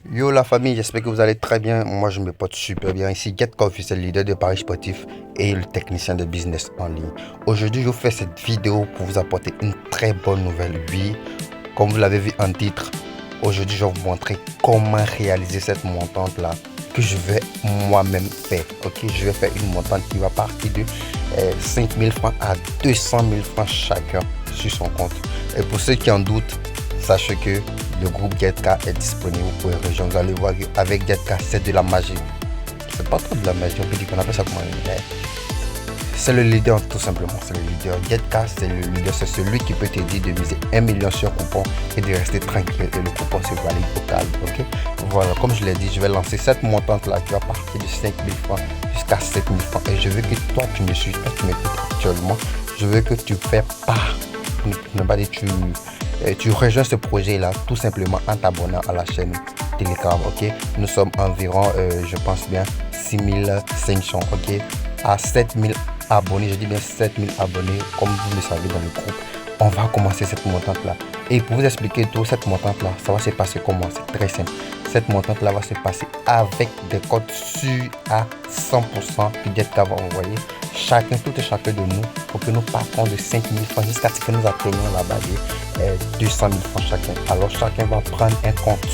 Yo la famille, j'espère que vous allez très bien. Moi je me porte super bien. Ici GetCa officiel leader de Paris Sportif et le technicien de business en ligne. Aujourd'hui je vous fais cette vidéo pour vous apporter une très bonne nouvelle. Oui, comme vous l'avez vu en titre, aujourd'hui je vais vous montrer comment réaliser cette montante là que je vais moi-même faire. Ok, je vais faire une montante qui va partir de 5 000 francs à 200 000 francs chacun sur son compte. Et pour ceux qui en doutent, sachez que le groupe GetCa est disponible pour les régions. Vous allez voir qu'avec GetCa, c'est de la magie. C'est pas trop de la magie, on peut dire qu'on appelle ça comment. C'est le leader, tout simplement. C'est le leader. GetCa, c'est le leader. C'est celui qui peut t'aider de miser 1 million sur un coupon et de rester tranquille. Et le coupon se valide au calme. Ok, voilà, comme je l'ai dit, je vais lancer cette montante-là qui va partir de 5 000 francs jusqu'à 7 000 francs. Et je veux que toi, tu me suis, toi, tu m'écoutes actuellement. Je veux que tu fais part. Ne pas dire tu rejoins ce projet là tout simplement en t'abonnant à la chaîne Telegram. Ok, nous sommes environ je pense bien 6500, ok, à 7000 abonnés, je dis bien 7000 abonnés comme vous le savez dans le groupe. On va commencer cette montante là, et pour vous expliquer tout, cette montante là, ça va se passer comment? C'est très simple. Cette montante là va se passer avec des codes sûrs à 100% que GetCa va envoyer chacun, tout et chacun de nous, pour que nous partons de 5 000 francs jusqu'à ce que nous atteignions la barre de 200 000 francs chacun. Alors chacun va prendre un compte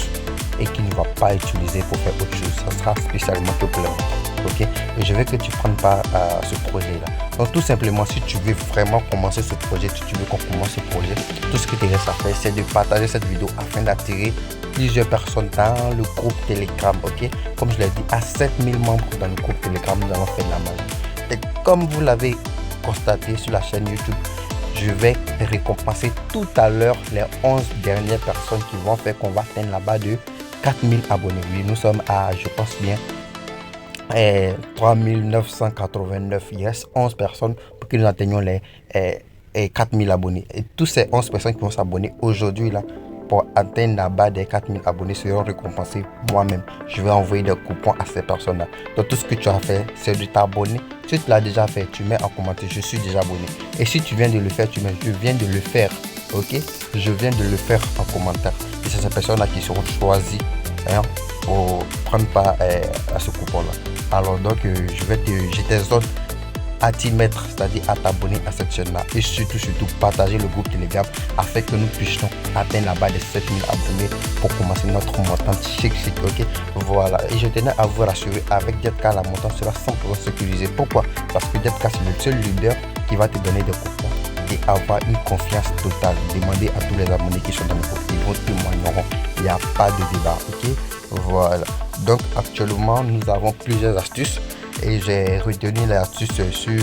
et qui ne va pas utiliser pour faire autre chose. Ça sera spécialement que pour le montant. Ok, et je veux que tu prennes part à ce projet là. Donc tout simplement, si tu veux vraiment commencer ce projet, si tu veux qu'on commence ce projet, tout ce qui te reste à faire, c'est de partager cette vidéo afin d'attirer plusieurs personnes dans le groupe Telegram. Ok, comme je l'ai dit, à 7000 membres dans le groupe Telegram, nous allons faire de la magie. Et comme vous l'avez constaté sur la chaîne YouTube, je vais récompenser tout à l'heure les 11 dernières personnes qui vont faire qu'on va atteindre la barre de 4000 abonnés. Oui, nous sommes à, je pense bien, 3989. Il reste 11 personnes pour que nous atteignions les 4000 abonnés. Et tous ces 11 personnes qui vont s'abonner aujourd'hui là pour atteindre la barre des 4000 abonnés seront récompensés moi-même. Je vais envoyer des coupons à ces personnes-là. Donc tout ce que tu as fait, c'est de t'abonner. Si tu l'as déjà fait, tu mets en commentaire je suis déjà abonné. Et si tu viens de le faire, tu mets je viens de le faire. Ok, je viens de le faire en commentaire. Et c'est ces personnes-là qui seront choisies pour prendre part à ce coupon-là. Alors donc je t'exhorte à t'y mettre, c'est-à-dire à t'abonner à cette chaîne-là, et surtout partager le groupe Telegram afin que nous puissions atteindre la barre de 7000 abonnés pour commencer notre montante chic. Ok, voilà. Et je tenais à vous rassurer, avec GetCa la montante sera 100% sécurisée. Pourquoi? Parce que GetCa c'est le seul leader qui va te donner des coupons et avoir une confiance totale. Demandez à tous les abonnés qui sont dans le groupe, ils vont témoigneront. Il n'y a pas de débat. Ok, voilà. Donc actuellement nous avons plusieurs astuces et j'ai retenu les astuces sur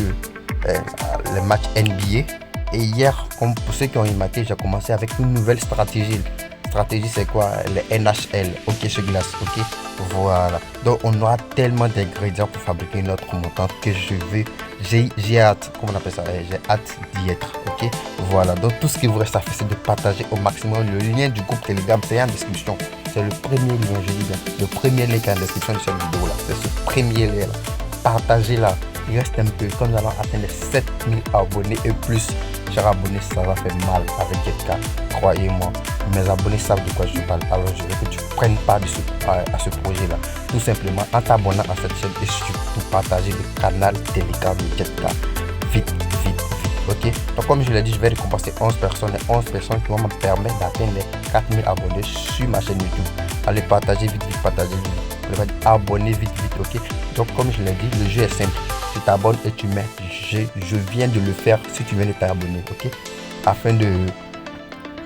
les matchs NBA. Et hier, comme pour ceux qui ont remarqué, j'ai commencé avec une nouvelle stratégie. Stratégie, c'est quoi? Les NHL, hockey sur glace. Ok, voilà. Donc on aura tellement d'ingrédients pour fabriquer notre montante que j'ai hâte, comment on appelle ça, j'ai hâte d'y être. Ok, voilà. Donc tout ce qu'il vous reste à faire, c'est de partager au maximum. Le lien du groupe Telegram, c'est en description. C'est le premier lien, je dis bien, le premier lien qui est en description de cette vidéo là. C'est ce premier lien là. Partagez-la. Il reste un peu. Quand nous allons atteindre 7000 abonnés et plus, chers abonnés, ça va faire mal avec GetCa. Croyez-moi, mes abonnés savent de quoi je parle. Alors je veux que tu prennes part à ce projet là. Tout simplement en t'abonnant à cette chaîne et surtout partager le canal Telegram de GetCa. Vite. Ok, donc comme je l'ai dit, je vais récompenser 11 personnes et 11 personnes qui vont me permettre d'atteindre les 4000 abonnés sur ma chaîne YouTube. Allez partager vite, partagez vite. Abonnez vite. Ok, donc comme je l'ai dit, le jeu est simple. Tu t'abonnes et tu mets je viens de le faire si tu viens de t'abonner. Ok, afin de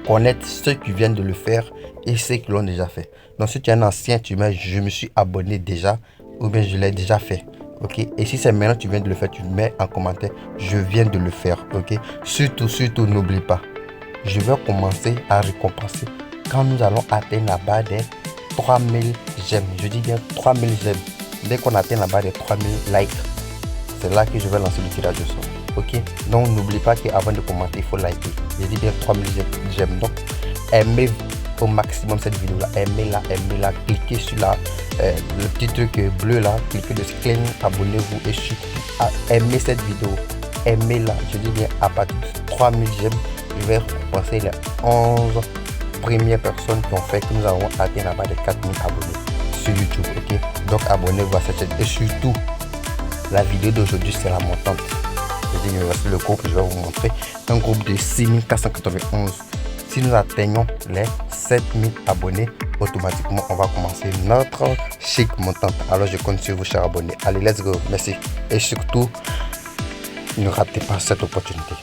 connaître ceux qui viennent de le faire et ceux qui l'ont déjà fait. Donc si tu es un ancien, tu mets je me suis abonné déjà, ou bien je l'ai déjà fait. Ok, et si c'est maintenant tu viens de le faire, tu mets en commentaire je viens de le faire. Ok, surtout n'oublie pas, je vais commencer à récompenser quand nous allons atteindre la barre des 3000 j'aime. Je dis bien 3000 j'aime. Dès qu'on atteint la barre des 3000 likes, c'est là que je vais lancer le tirage au sort. Ok, donc n'oublie pas qu'avant de commenter, il faut liker. Je dis bien 3000 j'aime. Donc aimez au maximum cette vidéo là, aimez-la, cliquez sur le petit truc bleu là, cliquez dessus, abonnez-vous et surtout aimez cette vidéo, aimez-la. Je dis bien à partir de 3000 j'aime, je vais récompenser les 11 premières personnes qui ont fait que nous avons atteint la barre de 4000 abonnés sur YouTube. Ok, donc abonnez-vous à cette chaîne et surtout la vidéo d'aujourd'hui c'est la montante. Voici le groupe que je vais vous montrer, un groupe de 6491. Si nous atteignons les 7000 abonnés, automatiquement on va commencer notre chic montante. Alors je compte sur vous, chers abonnés. Allez, let's go, merci. Et surtout, ne ratez pas cette opportunité.